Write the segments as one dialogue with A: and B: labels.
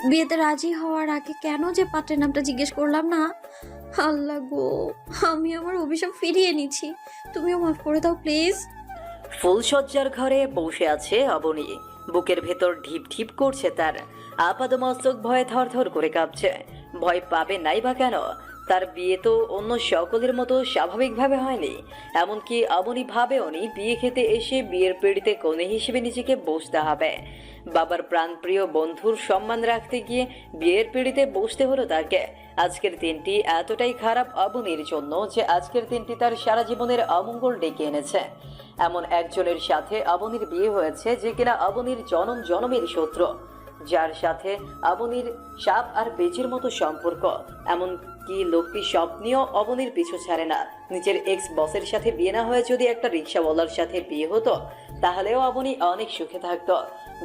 A: বিয়েতে রাজি হওয়ার আগে কেন যে পাত্রের নামটা জিজ্ঞেস করলাম না। আল্লাহ গো, আমি আমার অভিশাপ ফিরিয়ে নিচ্ছি, তুমিও মাফ করে দাও প্লিজ।
B: ফুলশয্যার ঘরে বসে আছে অবনী। বুকের ভেতর ঢিপ ঢিপ করছে তার। আপাদমস্তক ভয়ে থরথর করে কাঁপছে। ভয় পাবে নাই বা কেন? তার বিয়ে তো অন্য সকলের মতো স্বাভাবিকভাবে হয়নি। এমনকি অবনী ভাবেওনি বিয়ে খেতে এসে বিয়ের পিড়িতে কনে হিসেবে নিজেকে বসতে হবে। বাবার প্রাণপ্রিয় বন্ধুর সম্মান রাখতে গিয়ে বিয়ের পিড়িতে বসতে হলো তাকে। আজকের দিনটি এতটাই খারাপ অবনীর জন্য যে আজকের দিনটি তার সারা জীবনের অমঙ্গল ডেকে এনেছে। এমন একজনের সাথে অবনীর বিয়ে হয়েছে যে কিনা অবনীর জনম জনমের শত্রু, যার সাথে অবনীর সাপ আর বেজির মতো সম্পর্ক। এমন কি লোকটি স্বপ্নেও অবনীর পিছু ছাড়ে না। নিজের এক্স বসের সাথে বিয়ে না হয়ে যদি একটা রিক্সাওয়ালার সাথে বিয়ে হতো তাহলেও অবনী অনেক সুখে থাকতো।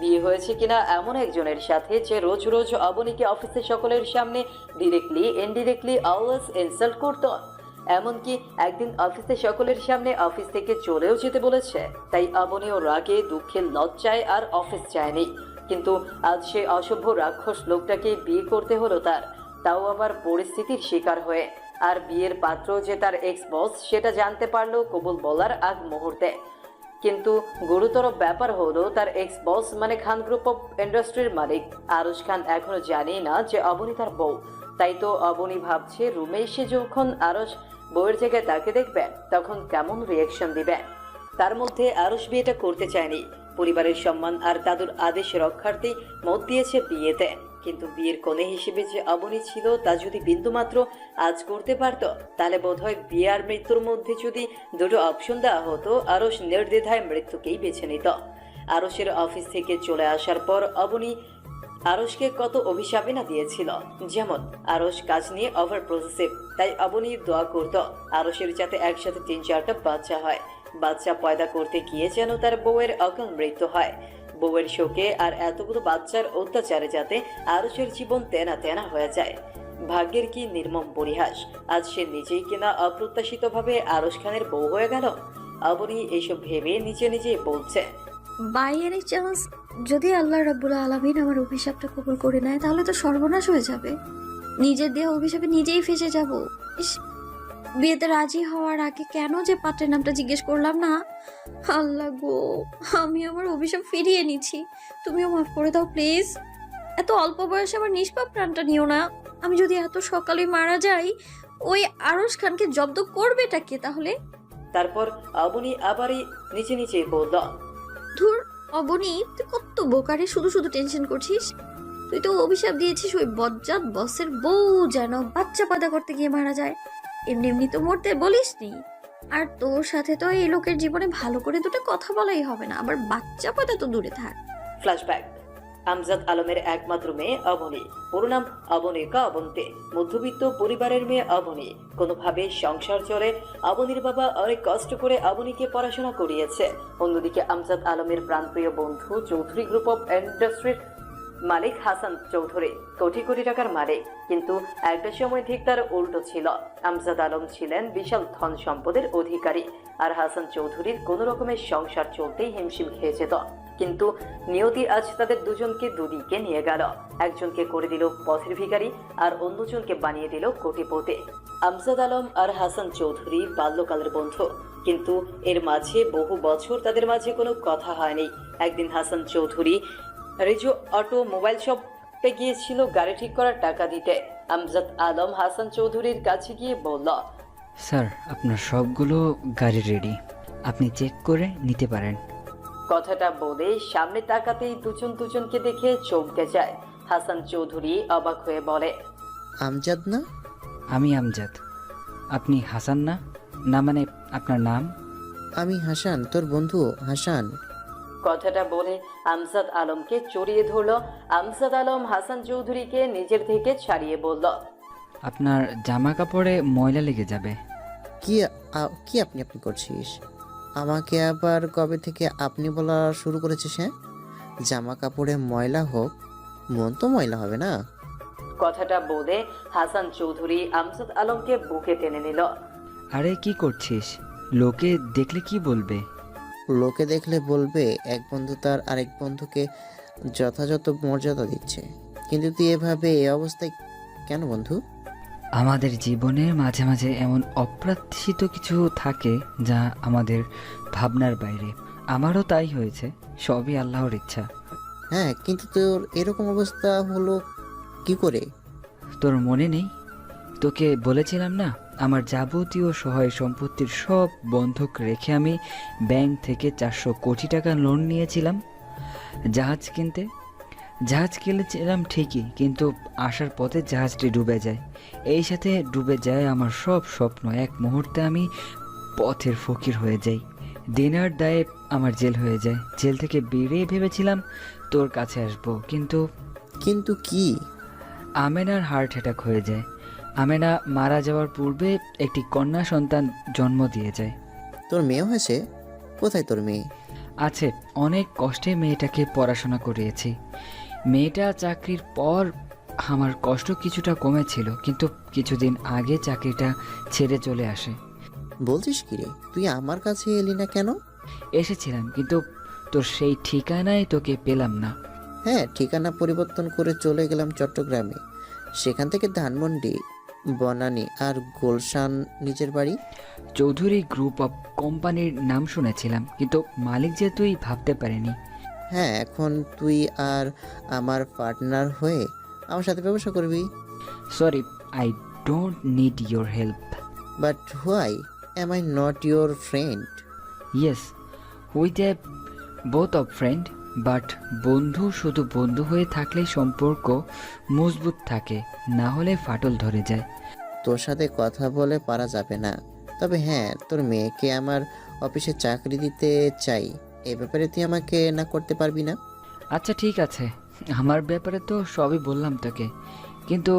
B: বিয়ে হয়েছে কিনা এমন একজনের সাথে যে রোজ রোজ অবনীকে অফিসের সকলের সামনে ডিরেক্টলি ইনডিরেক্টলি অলওয়েজ ইনসাল্ট করতো। এমনকি একদিন অফিসে সকলের সামনে অফিস থেকে চলেও যেতে বলেছে। তাই অবনীও রাগে দুঃখে লজ্জায় আর অফিস যায়নি। কিন্তু আজ সে অসভ্য রাক্ষস লোকটাকে বিয়ে করতে হলো তার, তাও আবার পরিস্থিতির শিকার হয়ে। আর বিয়ের পাত্র যে তার এক্স বস সেটা জানতে পারলো কবুল বলার আগ মুহূর্তে। কিন্তু গুরুতর ব্যাপার হলো তার এক্স বস মানে খান গ্রুপ অফ ইন্ডাস্ট্রির মালিক আরশ খান এখনো জানে না যে অবনী তার বউ। তাই তো অবনী ভাবছে রুমে এসে যখন আরশ বউয়ের জায়গায় তাকে দেখবে তখন কেমন রিয়াকশন দিবে। তার মধ্যে আরশ বিয়েটা করতে চায়নি। পরিবারের সম্মান আর দাদুর আদেশ রক্ষার্থে মত দিয়েছে বিয়েতে। কিন্তু বিয়ের কনে হিসেবে যে অবনী ছিল তা যদি বিন্দুমাত্র আজ করতে পারতো তাহলে বোধহয় বিয়ে আর মৃত্যুর মধ্যে যদি দুটো অপশন দেওয়া হতো আরশ নির্দ্বিধায় মৃত্যুকেই বেছে নিত। আরশের অফিস থেকে চলে আসার পর অবনী আরশকে কত অভিশাপে না দিয়েছিল। যেমন আরশ কাজ নিয়ে ওভার প্রসেসিভ, তাই অবনী দোয়া করত আরশের যাতে একসাথে 3-4টা বাচ্চা হয়। বাচ্চা পয়দা করতে গিয়ে যেন তার বউয়ের অকাল মৃত্যু হয়। বউয়ের শোকে আর এতগুলো বাচ্চার অত্যাচারে যাতে আরশের জীবন তেনা তেনা হয়ে যায়। ভাগ্যের কি নির্মম পরিহাস, আজ সে নিজেই কিনা অপ্রত্যাশিতভাবে আরশ খানের বউ হয়ে গেল। অবনী এসব ভেবে নিজে নিজে বলছে,
A: বাই এনি চান্স যদি আল্লাহ রাব্বুল আলামিন আমার অভিশাপটা কবুল করে নেয় তাহলে তো সর্বনাশ হয়ে যাবে, নিজের দেহ অভিশাপে নিজেই ফেসে যাব। ইস, বিয়েতে রাজি হওয়ার আগে কেন যে পাত্রের নামটা জিজ্ঞেস করলাম না। আল্লাহ গো, আমি আমার অভিশাপ ফিরিয়ে নিচ্ছি, তুমিও মাফ করে দাও প্লিজ। এত অল্প বয়সে আমার নিষ্পাপ প্রাণটা নিও না। আমি যদি এত সকালে মারা যাই ওই আরশ খানকে জব্দ করবেটা কে তাহলে?
B: তারপর অবনী আবারই নিচে নিচে বলল,
A: ধুর, অবনী তুই কত বোকারে, শুধু শুধু টেনশন করছিস। তুই তো অভিশাপ দিয়েছিস ওই বজ্জাত বসের বউ যেন বাচ্চা পয়দা করতে গিয়ে মারা যায়। এমনি এমনি তো মরতে বলিসনি। আর তোর সাথে তো এই লোকের জীবনে ভালো করে দুটো কথা বলাই হবে না, আবার বাচ্চা পয়দা তো দূরে থাক।
B: ফ্ল্যাশব্যাক। আমজাদ আলমের একমাত্র মেয়ে অবনী, পুরো নাম অবনীকা অবন্তে, মধ্যবিত্ত পরিবারের মেয়ে অবনী। কোনোভাবে সংসার চলে। অবনীর বাবা অনেক কষ্ট করে অবনীকে পড়াশোনা করিয়েছে। অন্যদিকে আমজাদ আলমের প্রাণপ্রিয় বন্ধু চৌধুরী গ্রুপ অফ ইন্ডাস্ট্রির মালিক হাসান চৌধুরী কোটি কোটি টাকার মালিক। কিন্তু একটা সময় ঠিক তার উল্টো ছিল। আমজাদ আলম ছিলেন বিশাল ধন সম্পদের অধিকারী, আর হাসান চৌধুরীর কোনো রকমের সংসার চলতেই হিমশিম খেয়ে যেত। কিন্তু নিয়তি আজ তাদের দুজনকে দুদিকে নিয়ে গেল। একজনকে করে দিল পথের ভিখারি আর অন্যজনকে বানিয়ে দিল কোটিপতি। আমজাদ আলম আর হাসান চৌধুরী বাল্যকালের বন্ধু, কিন্তু এর মাঝে বহু বছর তাদের মাঝে কোনো কথা হয়নি। একদিন হাসান চৌধুরী রিজু অটো মোবাইল শপে গিয়েছিল গাড়ি ঠিক করার টাকা দিতে। আমজাদ আলম হাসান চৌধুরীর কাছে গিয়ে বলল,
C: স্যার আপনার সবগুলো গাড়ি রেডি, আপনি চেক করে নিতে পারেন।
B: কথাটা বলে সামনে তাকাতেই দুজন দুজনকে দেখে চমকে যায়। হাসান চৌধুরী অবাক হয়ে বলে,
D: আমজাদ না?
C: আমি আমজাদ, আপনি হাসান না? না মানে আপনার নাম?
D: আমি হাসান, তোর বন্ধু হাসান।
B: কথাটা বলে আমজাদ আলমকে জড়িয়ে ধরল। আমজাদ আলম হাসান চৌধুরীকে নিজের থেকে ছাড়িয়ে বলল,
C: আপনার জামা কাপড়ে ময়লা লেগে যাবে।
D: কি কি আপনি আপনি করছিস? আমাকে আবার কবে থেকে আপনি বলা শুরু করেছিস? হ্যাঁ, জামা কাপড়ে ময়লা হোক, মন তো ময়লা হবে না।
B: কথাটা বলে হাসান চৌধুরী আমজাদ আলমকে বুকে টেনে নিল।
C: আরে কি করছিস? লোকে দেখলে কি বলবে?
D: লোকে দেখলে বলবে এক বন্ধু তার আরেক বন্ধুকে যথাযথ মর্যাদা দিচ্ছে। কিন্তু তুই এভাবে এই অবস্থায় কেন বন্ধু?
C: আমাদের জীবনে মাঝে মাঝে এমন অপ্রত্যাশিত কিছু থাকে যা আমাদের ভাবনার বাইরে। আমারও তাই হয়েছে, সবই আল্লাহর ইচ্ছা।
D: হ্যাঁ, কিন্তু তোর এরকম অবস্থা হলো কি করে?
C: তোর মনে নেই, তোকে বলেছিলাম না আমার যাবতীয় সহায় সম্পত্তির সব বন্ধক রেখে আমি ব্যাংক থেকে 400 কোটি টাকা লোন নিয়েছিলাম জাহাজ কিনতে। জাহাজ কিনেছিলাম ঠিকই, কিন্তু আসার পথে জাহাজটি ডুবে যায়। এই সাথে ডুবে যায় আমার সব স্বপ্ন। এক মুহূর্তে আমি পথের ফকির হয়ে যাই। দিনার দায়ে আমার জেল হয়ে যায়। জেল থেকে বেরিয়ে ভেবেছিলাম তোর কাছে আসবো, কিন্তু
D: কিন্তু কি?
C: আমেনার হার্ট অ্যাটাক হয়ে যায়। আমেনা মারা যাওয়ার পূর্বে একটি কন্যা সন্তান জন্ম দিয়ে যায়।
D: তোর মেয়ে হয়েছে? কোথায় তোর মেয়ে?
C: আছে, অনেক কষ্টে মেয়েটাকে পড়াশোনা করিয়েছি। মেয়েটা চাকরির পর আমার কষ্ট কিছুটা কমেছিল, কিন্তু কিছুদিন আগে চাকরিটা ছেড়ে চলে আসে।
D: বলছিস কি রে, তুই আমার কাছে এলি না কেন?
C: এসেছিলাম, কিন্তু তোর সেই ঠিকানায় তোকে পেলাম না।
D: হ্যাঁ, ঠিকানা পরিবর্তন করে চলে গেলাম চট্টগ্রামে। সেখান থেকে ধানমন্ডি, বনানী আর গুলশান নিজের বাড়ি।
C: চৌধুরী গ্রুপ অফ কোম্পানির নাম শুনেছিলাম, কিন্তু মালিক যে তুই ভাবতে পারিনি।
D: হ্যাঁ, এখন তুই আর আমার পার্টনার হয়ে আমার সাথে ব্যবসা করবি।
C: Sorry, I don't need your help.
D: But why M I not your friend?
C: Yes, we the both of friend, but বন্ধু শুধু বন্ধু হয়ে থাকলেই সম্পর্ক মজবুত থাকে, না হলে ফাটল ধরে যায়।
D: তোর সাথে কথা বলে পারা যাবে না। তবে হ্যাঁ, তোর মেয়েকে আমার অফিসে চাকরি দিতে চাই। এ ব্যাপারে তুই আমাকে না করতে পারবি না?
C: আচ্ছা ঠিক আছে, আমার ব্যাপারে তো সবই বললাম তোকে, কিন্তু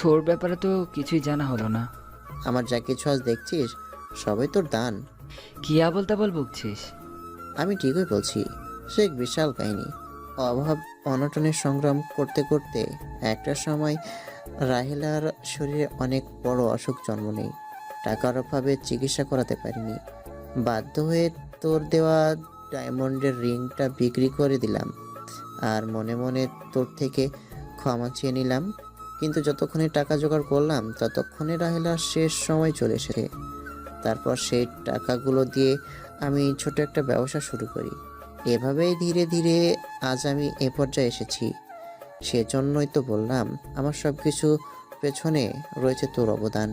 C: তোর ব্যাপারে তো কিছুই জানা হলো না।
D: আমার যা কিছু আজ দেখছিস সবই তোর দান।
C: কি আবল তাবল বকছিস?
D: আমি ঠিকই বলছি। সে এক বিশাল কাহিনী। অভাব অনটনের সংগ্রাম করতে করতে একটা সময় রাহেলার শরীরে অনেক বড় অসুখ জন্ম নেয়। টাকার অভাবে চিকিৎসা করাতে পারিনি। বাধ্য হয়ে তোর দেওয়া ডায়মন্ডের রিংটা বিক্রি করে দিলাম, আর মনে মনে তোর থেকে ক্ষমা চেয়ে নিলাম। কিন্তু যতক্ষণে টাকা জোগাড় করলাম ততক্ষণে রাহেলার শেষ সময় চলে এসেছে। তারপর সেই টাকাগুলো দিয়ে আমি ছোট একটা ব্যবসা শুরু করি। এভাবেই ধীরে ধীরে আজ আমি এ পর্যায়ে এসেছি। সেজন্যই তো বললাম আমার সব কিছু পেছনে রয়েছে তোর অবদান।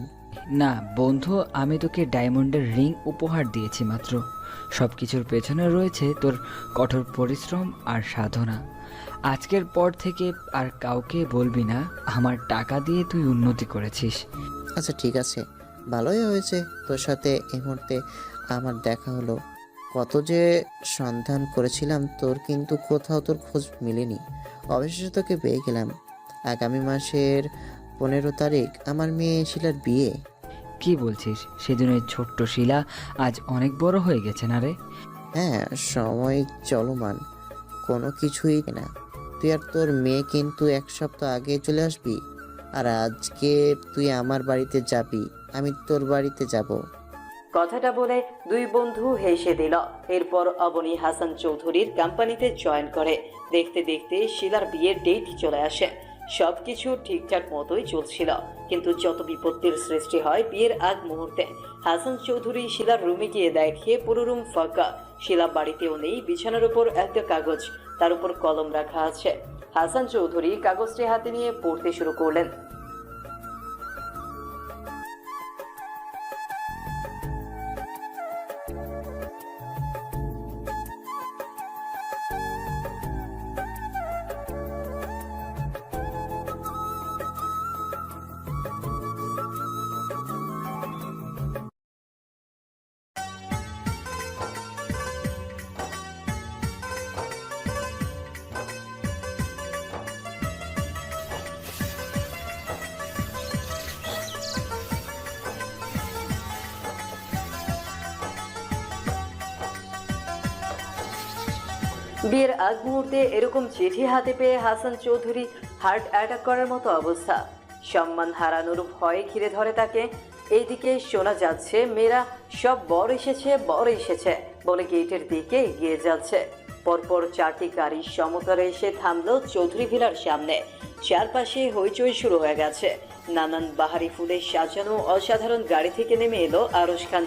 C: না বন্ধু, আমি তোকে ডায়মন্ডের রিং উপহার দিয়েছি মাত্র। সব কিছুর পেছনে রয়েছে তোর কঠোর পরিশ্রম আর সাধনা। আজকের পর থেকে আর কাউকে বলবি না আমার টাকা দিয়ে তুই উন্নতি করেছিস।
D: আচ্ছা ঠিক আছে, ভালোই হয়েছে তোর সাথে এই মুহূর্তে আমার দেখা হলো। কত যে সন্ধান করেছিলাম তোর, কিন্তু কোথাও তোর খোঁজ মেলেনি। অবশেষে তোকে পেয়ে গেলাম। আগামী মাসের 15 তারিখ আমার মেয়ে শিলার বিয়ে।
C: কি বলছিস? সেদিনের ছোট্ট শিলা আজ অনেক বড় হয়ে গেছে না রে?
D: হ্যাঁ, সময় চলমান, কোনো কিছুই না। তুই আর তোর মেয়ে কিন্তু 1 সপ্তাহ আগে চলে আসবি। আর আজকে তুই আমার বাড়িতে যাবি, আমি তোর বাড়িতে যাব।
B: কথাটা বলে দুই বন্ধু হেসে দিল। এরপর অবনী হাসান চৌধুরীর কোম্পানিতে জয়েন করে। দেখতে দেখতে শিলার বিয়ের ডেট চলে আসে। সবকিছু ঠিকঠাক মতোই চলছিল, কিন্তু যত বিপত্তির সৃষ্টি হয় বিয়ের আগ মুহূর্তে। হাসান চৌধুরী শিলার রুমে গিয়ে দেখে পুরো রুম ফাঁকা। শিলা বাড়িতেও নেই। বিছানার উপর একটা কাগজ, তার উপর কলম রাখা আছে। হাসান চৌধুরী কাগজটি হাতে নিয়ে পড়তে শুরু করলেন। বিয়ের আগ মুহূর্তে এরকম চিঠি হাতে পেয়ে হাসান চৌধুরী হার্ট অ্যাটাক করার মতো অবস্থা। সম্মান হারানোর ভয়ে ঘিরে ধরে তাকে। এইদিকে শোনা যাচ্ছে মেয়েরা সব বর এসেছে বলে গেটের দিকে এগিয়ে যাচ্ছে। পরপর 4টি গাড়ি সমতলে এসে থামলো চৌধুরী ভিলার সামনে। চারপাশে হইচই শুরু হয়ে গেছে। নানান বাহারি ফুলে সাজানো অসাধারণ গাড়ি থেকে নেমে এলো আরশ খান।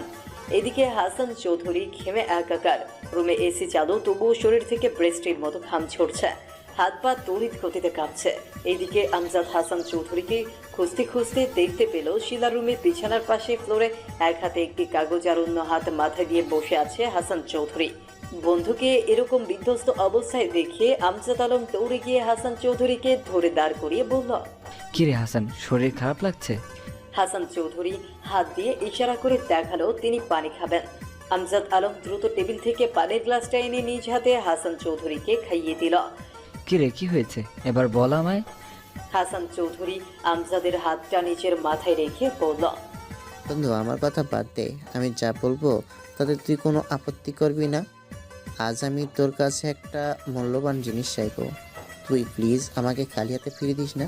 B: এদিকে হাসান চৌধুরী ঘেমে একাকার। রুমে এসি চালু, তবুও শরীর থেকে বৃষ্টির মতো ঘাম ঝরছে, হাত পা তড়িৎ গতিতে কাঁপছে। এইদিকে আমজাদ হাসান চৌধুরীকে খুঁজতে খুঁজতে দেখতে পেল শিলা রুমের বিছানার পাশে ফ্লোরে এক হাতে একটি কাগজ আর অন্য হাত মাথা দিয়ে বসে আছে হাসান চৌধুরী। বন্ধুকে এরকম বিধ্বস্ত অবস্থায় দেখে আমজাদ আলম দৌড়ে গিয়ে হাসান চৌধুরীকে ধরে দাঁড় করিয়ে বলল,
C: কিরে হাসান, শরীর খারাপ লাগছে?
B: হাসান চৌধুরী হাত দিয়ে ইশারা করে দেখালো তিনি পানি খাবেন। আমজাদ আলম দ্রুত টেবিল থেকে পানির গ্লাসটা এনে নিজ হাতে হাসান চৌধুরীকে খাইয়ে দিল।
C: কিরে, কি হয়েছে এবার বল আমায়।
B: হাসান চৌধুরী আমজাদের হাতটা নিচের মাথায় রেখে বলল,
D: বন্ধু, আমার কথা বাদ দে। আমি যা বলবো তাতে তুই কোনো আপত্তি করবি না? আজ আমি তোর কাছে একটা মূল্যবান জিনিস চাইবো। তুই প্লিজ আমাকে খালি হাতে ফিরিয়ে দিস না।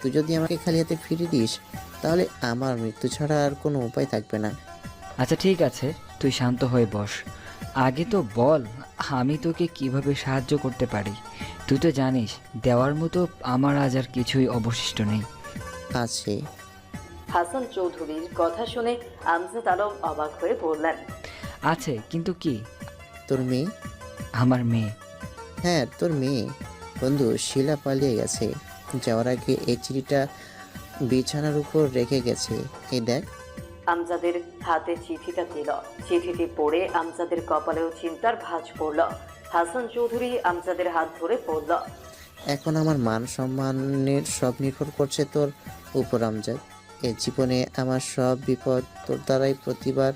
D: তুই যদি আমাকে খালি হাতে ফিরিয়ে দিস তাহলে আমার মৃত্যু ছাড়া আর কোনো উপায় থাকবে না।
C: আচ্ছা ঠিক আছে, তুই শান্ত হয়ে বস। আগে তো বল আমি তোকে কিভাবে সাহায্য করতে পারি। তুই তো জানিস দেওয়ার মতো আমার আজ আর কিছুই অবশিষ্ট নেই।
D: আছে।
B: হাসান চৌধুরীর কথা শুনে আমজাদ আলম অবাক হয়ে বললেন,
C: আছে কিন্তু কি?
D: তোর মেয়ে।
C: আমার মেয়ে?
D: হ্যাঁ, তোর মেয়ে। বন্ধু, শিলা পালিয়ে গেছে। যাওয়ার আগে এই চিঠিটা বিছানার উপর রেখে গেছে। এই দেখ।
B: আমজাদের হাতে চিঠিটা দিল। চিঠিটি পড়ে আমজাদের কপালেও চিন্তার ভাঁজ পড়ল। হাসান চৌধুরী আমজাদের হাত ধরে বলল,
D: এখন আমার মান সম্মানের সব নির্ভর করছে তোর উপর আমজাদ। এই জীবনে আমার সব বিপদ তোর দ্বারাই প্রতিবার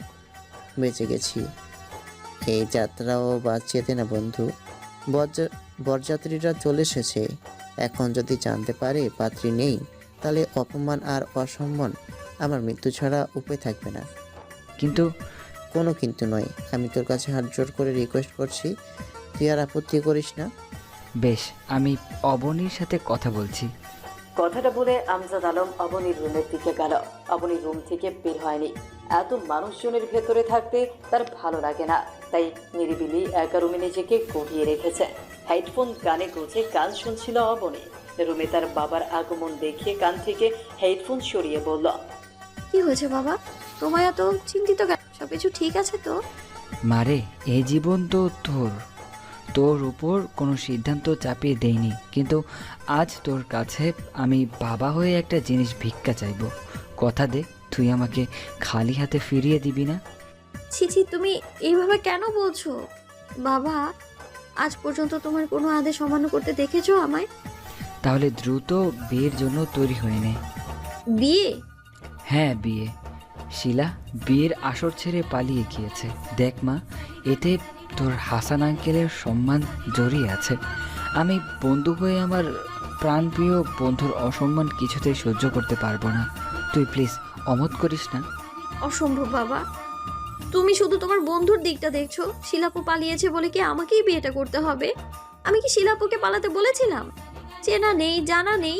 D: বেঁচে গেছি। এই যাত্রাও বাঁচিয়ে দে না বন্ধু। বরযাত্রীরা চলে এসেছে। এখন যদি জানতে পারে পাত্রী নেই তাহলে অপমান আর অসম্মান। আমার মৃত্যু ছাড়া উপায় থাকবে না।
C: কিন্তু
D: কোনো কিন্তু নয়। আমি তোর কাছে হাত জোর করে রিকোয়েস্ট করছি, তুই আর আপত্তি করিস না।
C: বেশ, আমি অবনীর সাথে কথা বলছি।
B: কথাটা বলে আমজাদ আলম অবনীর রুমের দিকে গেল। অবনীর রুম থেকে বের হয়নি। এত মানুষজনের ভেতরে থাকতে তার ভালো লাগে না, তাই নিরিবিলি একা রুমে নিজেকে গড়িয়ে রেখেছে। হেডফোন কানে গুঁজে গান শুনছিল অবনী। রুমে তার বাবার আগমন দেখে কান থেকে হেডফোন সরিয়ে বলল,
A: কি হয়েছে বাবা? তোমায় এত চিন্তিত কেন? সবকিছু ঠিক আছে তো?
C: মারে, এই জীবন তো তোর উপর কোনো সিদ্ধান্ত চাপিয়ে দেইনি, কিন্তু আজ তোর কাছে আমি বাবা হয়ে একটা জিনিস ভিক্ষা চাইবো। কথা দে তুই আমাকে খালি হাতে ফিরিয়ে দিবি না।
A: ছি ছি, তুমি এইভাবে কেন বলছো? বাবা, আজ পর্যন্ত তোমার কোনো আদেশ অমান্য করতে দেখেছো আমায়?
C: তাহলে দ্রুত বিয়ের জন্য তৈরি হয়ে নে।
A: বিয়ে?
C: হ্যাঁ, বিয়ে। শিলা বিয়ের আসর ছেড়ে পালিয়ে গিয়েছে। দেখ মা, এতে তোর হাসান আঙ্কেলের সম্মান জড়িয়ে আছে। আমি বন্ধু হয়ে আমার প্রাণপ্রিয় বন্ধুর অসম্মান কিছুতেই সহ্য করতে পারবো না। তুই প্লিজ অমত করিস না।
A: অসম্ভব বাবা, তুমি শুধু তোমার বন্ধুর দিকটা দেখছো। শিলাপু পালিয়েছে বলে কি আমাকেই বিয়েটা করতে হবে? আমি কি শিলাপুকে পালাতে বলেছিলাম? চেনা নেই, জানা নেই,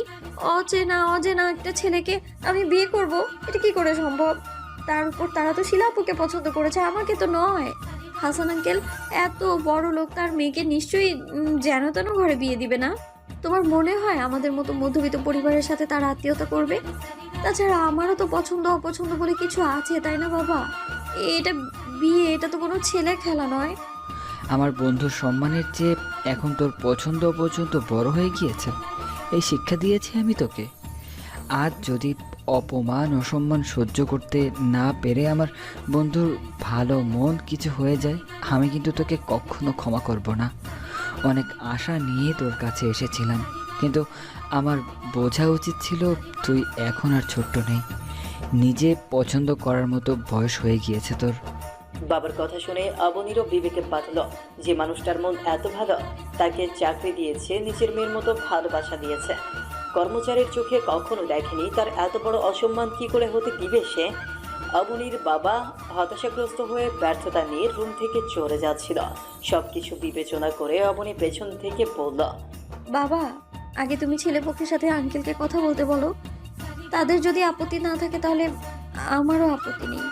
A: অজেনা একটা ছেলেকে আমি বিয়ে করব, এটা কি করে সম্ভব? তার উপর তারা তো শিলাপুকে পছন্দ করেছে, আমাকে তো নয়। হাসান আঙ্কেল এত বড় লোক, তার মেয়েকে নিশ্চয়ই যেন তেন ঘরে বিয়ে দিবে না। তোমার মনে হয় আমাদের মতো মধ্যবিত্ত পরিবারের সাথে তার আত্মীয়তা করবে? তাছাড়া আমারও তো পছন্দ অপছন্দ বলে কিছু আছে, তাই না বাবা? এটা বিয়ে, এটা তো কোনো ছেলে খেলা নয়।
C: আমার বন্ধুর সম্মানের চেয়ে এখন তোর পছন্দ অপছন্দ বড় হয়ে গিয়েছে। এই শিক্ষা দিয়েছি আমি তোকে। আজ যদি অপমান অসম্মান সহ্য করতে না পেরে আমার বন্ধুর ভালো মন কিছু হয়ে যায়, আমি কিন্তু তোকে কখনো ক্ষমা করব না। অনেক আশা নিয়ে তোর কাছে এসেছিলাম, কিন্তু আমার বোঝা উচিত ছিল তুই এখন আর ছোট্ট নেই। নিজে পছন্দ করার মতো বয়স হয়ে গিয়েছে তোর।
B: বাবার কথা শুনে অবনীরও বিবেকে বাঁধল। যে মানুষটার মন এত ভালো, তাকে চাকরি দিয়েছে, নিজের মেয়ের মতো ভালোবাসা দিয়েছে, কর্মচারীর চোখে কখনো দেখেনি, তার এত বড় অসম্মান কি করে হতে দিবে সে? অবনীর বাবা হতাশাগ্রস্ত হয়ে ব্যর্থতা নিয়ে রুম থেকে চলে যাচ্ছিল। সবকিছু বিবেচনা করে অবনী পেছন থেকে বলল,
A: বাবা, আগে তুমি ছেলেপক্ষের সাথে আঙ্কেলকে কথা বলতে বলো। তাদের যদি আপত্তি না থাকে তাহলে আমারও আপত্তি নেই।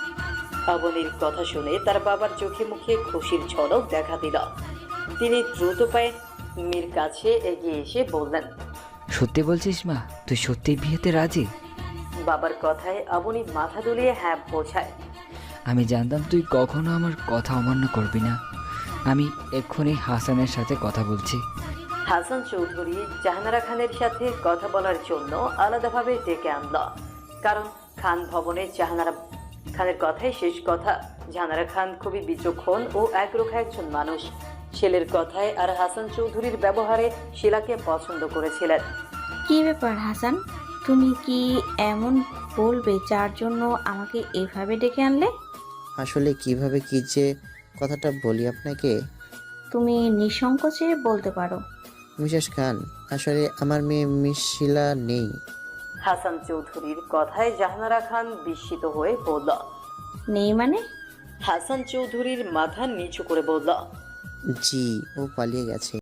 B: অবনীর কথা শুনে তার বাবার চোখে মুখে খুশির ঝলক দেখা দিল। তিনি দ্রুত পায়ে মেয়ের কাছে এগিয়ে এসে বললেন,
C: সত্যি বলছিস মা, তুই সত্যি বিয়েতে রাজি?
B: বাবার কথায় অবনী মাথা দুলিয়ে হ্যাঁ বোঝায়।
C: আমি জানতাম তুই কখনো আমার কথা অমান্য করবি না। আমি এক্ষুনি হাসানের সাথে কথা বলছি।
B: হাসান চৌধুরী জাহানারা খানের সাথে কথা বলার জন্য আলাদাভাবে ডেকে আনল, কারণ খান ভবনে জাহানারা খানের কথাই শেষ কথা। জাহানারা খান খুবই বিচক্ষণ ও একরোখা একজন মানুষ। ছেলের কথায় আর হাসান চৌধুরীর ব্যবহারে শিলাকে পছন্দ করেছিলেন।
E: কি ব্যাপার হাসান, তুমি কি এমন বলবে যার জন্য আমাকে এভাবে ডেকে আনলে?
D: আসলে কিভাবে কি যে কথাটা বলি আপনাকে।
E: তুমি নিঃসংকোচে বলতে পারো।
D: মিসেস খান, আসলে আমার মেয়ে মিস শিলা নেই।
B: হাসান চৌধুরীর কথায় জাহানারা খান বিস্মিত হয়ে বলল।
E: নেই মানে?
B: হাসান চৌধুরীর মাথা নিচু করে বলল,
D: জি, ও পালিয়ে গেছে।